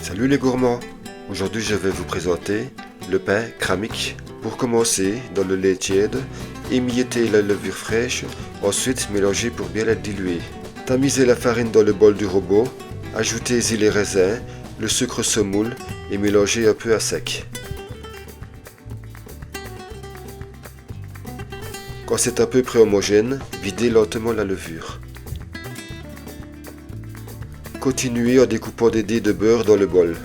Salut les gourmands! Aujourd'hui je vais vous présenter le pain cramique. Pour commencer, dans le lait tiède, émiettez la levure fraîche, ensuite mélangez pour bien la diluer. Tamisez la farine dans le bol du robot, ajoutez-y les raisins, le sucre semoule et mélangez un peu à sec. Quand c'est un peu pré-homogène, videz lentement la levure. Continuez en découpant des dés de beurre dans le bol.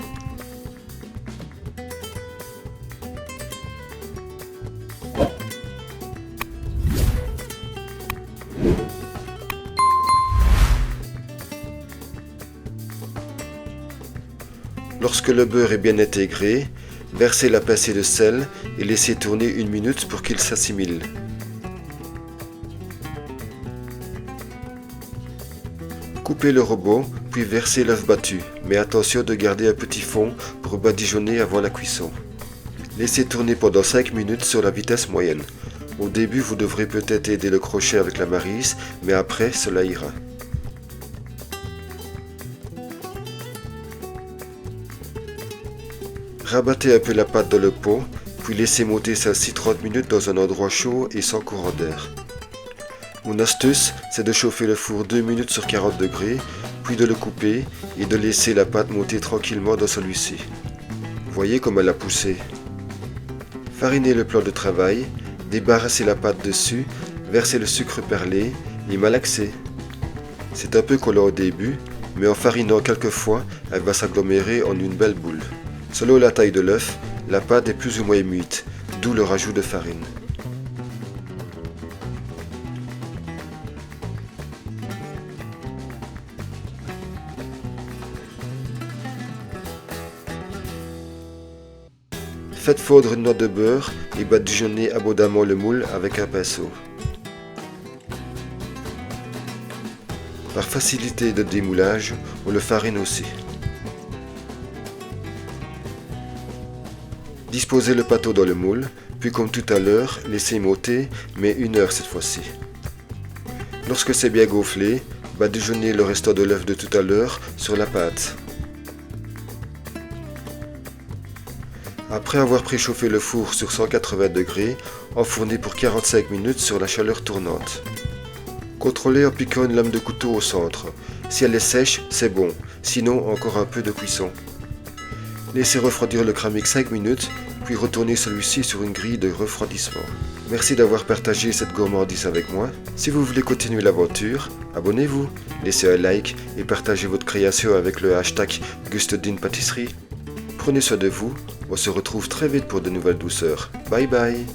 Lorsque le beurre est bien intégré, versez la pincée de sel et laissez tourner 1 minute pour qu'il s'assimile. Coupez le robot, puis versez l'œuf battu, mais attention de garder un petit fond pour badigeonner avant la cuisson. Laissez tourner pendant 5 minutes sur la vitesse moyenne. Au début, vous devrez peut-être aider le crochet avec la maryse, mais après, cela ira. Rabattez un peu la pâte dans le pot, puis laissez monter celle-ci 30 minutes dans un endroit chaud et sans courant d'air. Mon astuce, c'est de chauffer le four 2 minutes sur 40 degrés, puis de le couper et de laisser la pâte monter tranquillement dans celui-ci. Voyez comme elle a poussé. Farinez le plan de travail, débarrassez la pâte dessus, versez le sucre perlé et malaxez. C'est un peu collant au début, mais en farinant quelques fois, elle va s'agglomérer en une belle boule. Selon la taille de l'œuf, la pâte est plus ou moins muite, d'où le rajout de farine. Faites fondre une noix de beurre et badigeonnez abondamment le moule avec un pinceau. Par facilité de démoulage, on le farine aussi. Disposez le pâteau dans le moule, puis comme tout à l'heure, laissez monter, mais 1 heure cette fois-ci. Lorsque c'est bien gonflé, badigeonnez le restant de l'œuf de tout à l'heure sur la pâte. Après avoir préchauffé le four sur 180 degrés, enfournez pour 45 minutes sur la chaleur tournante. Contrôlez en piquant une lame de couteau au centre. Si elle est sèche, c'est bon, sinon encore un peu de cuisson. Laissez refroidir le cramique 5 minutes, puis retournez celui-ci sur une grille de refroidissement. Merci d'avoir partagé cette gourmandise avec moi. Si vous voulez continuer l'aventure, abonnez-vous, laissez un like et partagez votre création avec le hashtag GustedinePâtisserie. Prenez soin de vous, on se retrouve très vite pour de nouvelles douceurs. Bye bye!